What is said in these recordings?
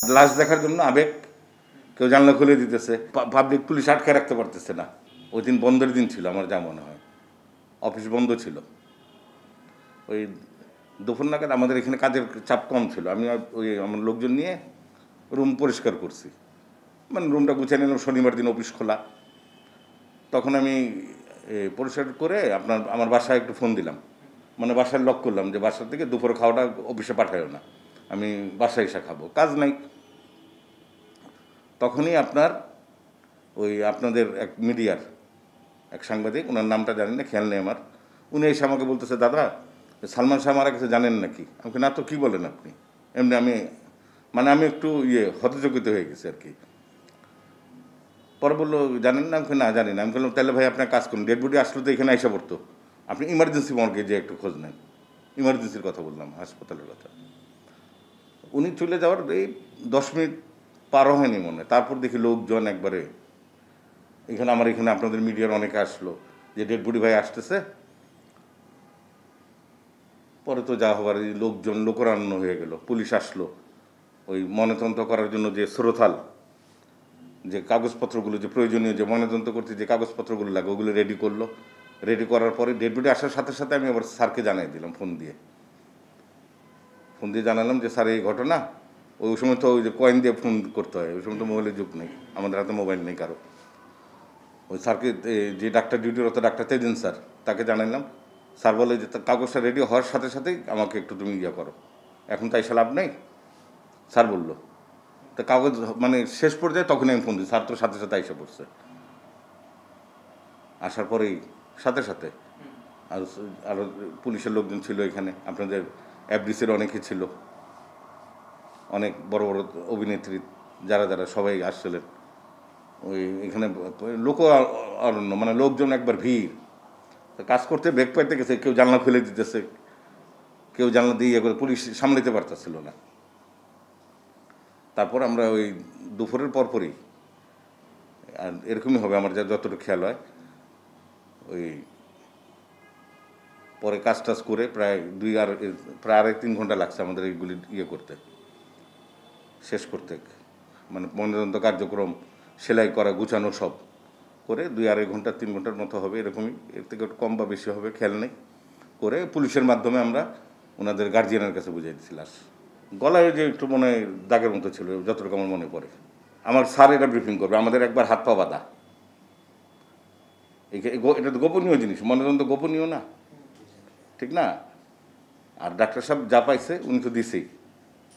লাশ দেখার জন্য আবেগ, কেউ জানলা খুলে দিতেছে, পাবলিক পুলিশ আটকে রাখতে পারতেছে না। ওই দিন বন্ধের দিন ছিল আমার যা মনে হয়, অফিস বন্ধ ছিল। ওই দুপুর নাগাদ আমাদের এখানে কাজের চাপ কম ছিল, আমি ওই আমার লোকজন নিয়ে রুম পরিষ্কার করছি, মানে রুমটা গুছিয়ে নিলাম। শনিবার দিন অফিস খোলা, তখন আমি পরিষ্কার করে আমার বাসায় একটু ফোন দিলাম, মানে বাসায় লক করলাম যে বাসা থেকে দুপুরে খাওয়াটা অফিসে পাঠায়ও না, আমি বাসায় এসে খাবো, কাজ নাই। তখনই ওই আপনাদের এক মিডিয়ার এক সাংবাদিক, ওনার নামটা জানি না, খেয়াল নেই আমার, উনি এসে আমাকে বলতেছে, দাদা সালমান শাহ মারা গেছে জানেন নাকি? আমাকে না তো, কী বলেন আপনি? এমনি আমি একটু হতচকিত হয়ে গেছি আর কি। পরে বললো জানেন না? আমাকে না জানি না। আমি বললাম তাহলে ভাই আপনার কাজ করুন, ডেড বডি আসলে তো এখানে এসে পড়তো, আপনি ইমার্জেন্সি মর্গে যে একটু খোঁজ নেন। ইমার্জেন্সির কথা বললাম, হাসপাতালের কথা। উনি চলে যাওয়ার এই 10 মিনিট পারও হয়নি মনে, তারপর দেখি লোকজন একবারে আমার এখানে আপনাদের মিডিয়ার অনেকে আসলো যে ডেড বডি ভাই আসতেছে। পরে তো যা হবার, লোকজন লোকরান্য হয়ে গেল, পুলিশ আসলো ওই ময়নাতদন্ত করার জন্য যে শ্রোথাল যে কাগজপত্রগুলো, যে প্রয়োজনীয় যে ময়নাতদন্ত করতে যে কাগজপত্রগুলো লাগে ওগুলো রেডি করলো। রেডি করার পরে ডেড বডি আসার সাথে সাথে আমি আবার স্যারকে জানিয়ে দিলাম, ফোন দিয়ে জানালাম যে স্যার এই ঘটনা। ওই সময় তো ওই যে কয়েন দিয়ে ফোন করতে হয়, ওই সময় তো মোবাইলের যুগ নেই, আমাদের হাতে মোবাইল নেই কারো। ওই স্যারকে, যে ডাক্তার ডিউটিরত ডাক্তার তেজিন স্যার, তাকে জানালাম। স্যার বলে যে কাগজটা রেডি হওয়ার সাথে সাথেই আমাকে একটু তুমি করো, এখন তাই সে লাভ নেই। স্যার বললো তা কাগজ মানে শেষ পর্যায়ে তখনই আমি ফোন দিই, স্যার তো সাথে সাথে এসে পড়ছে। আসার পরেই সাথে সাথে আরও পুলিশের লোকজন ছিল এখানে, আপনাদের এফডিসির অনেকে ছিল, অনেক বড় বড় অভিনেত্রী যারা যারা সবাই আসছিলেন। ওই এখানে লোক অরণ্য, মানে লোকজন একবার ভিড়। কাজ করতে বেগ পাইতে গেছে, কেউ জানলা খুলে দিতেছে, কেউ জানলা দিয়ে করে, পুলিশ সামলাতে পারতেছিল না। তারপর আমরা ওই দুপুরের পরপরই, আর এরকমই হবে আমার যতটুকু খেয়াল হয়, ওই পরে কাজ টাজ করে প্রায় 2.5-3 ঘন্টা লাগছে আমাদের এইগুলি করতে, শেষ করতে, মানে ময়নাতদন্ত কার্যক্রম, সেলাই করা, গুছানো সব করে 2-2.5 ঘন্টা 3 ঘন্টার মতো হবে, এরকমই, এর থেকে একটু কম বা বেশি হবে খেয়াল নেই। করে পুলিশের মাধ্যমে আমরা ওনাদের গার্জিয়ানের কাছে বুঝিয়ে দিচ্ছি লাশ। গলায় যে একটু মনে দাগের মতো ছিল, যতটুকু আমার মনে পড়ে। আমার স্যার এটা ব্রিফিং করবে, আমাদের একবার হাত পা বাঁধা, এটা তো গোপনীয় জিনিস, ময়নাতদন্ত গোপনীয় না, ঠিক না? আর ডাক্তার সাহেব যা পাইছে উনি তো দিছেই।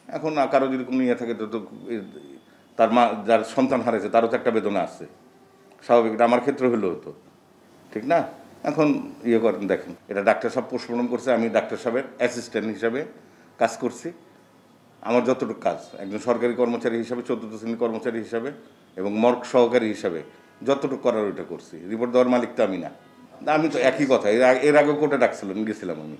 এখন কারো যদি কোনো থাকে তো তার মা যার সন্তান হারাইছে তারও তো একটা বেদনা আছে, স্বাভাবিক, এটা আমার ক্ষেত্রে হলেও হতো, ঠিক না? এখন করেন, দেখেন, এটা ডাক্তার সাহেব পোস্টমর্টম করছে, আমি ডাক্তার সাহেবের অ্যাসিস্ট্যান্ট হিসাবে কাজ করছি। আমার যতটুকু কাজ একজন সরকারি কর্মচারী হিসাবে, 14th শ্রেণীর কর্মচারী হিসাবে এবং মর্গ সহকারী হিসাবে যতটুকু করার ওইটা করছি। রিপোর্ট দেওয়ার মালিক তো আমি না, আমি তো একই কথা, এর আগেও কোর্টে ডাকছিলাম, গেছিলাম আমি।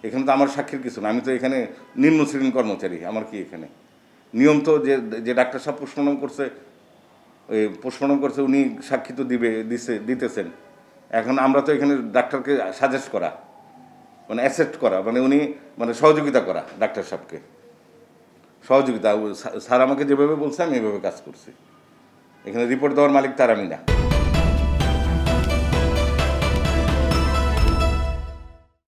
এখানে তো আমার সাক্ষীর কিছু না, আমি তো এখানে নিম্ন শ্রেণীর কর্মচারী, আমার কি এখানে নিয়ম তো যে ডাক্তার সাহেব পোস্টমর্টম করছে উনি সাক্ষী তো দিতেছেন। এখন আমরা তো এখানে ডাক্তারকে সাজেস্ট করা, মানে অ্যাসেপ্ট করা, মানে উনি মানে সহযোগিতা করা, ডাক্তার সাহেবকে সহযোগিতা। স্যার আমাকে যেভাবে বলছে আমি এভাবে কাজ করছি, এখানে রিপোর্ট দেওয়ার মালিক তার আমি না।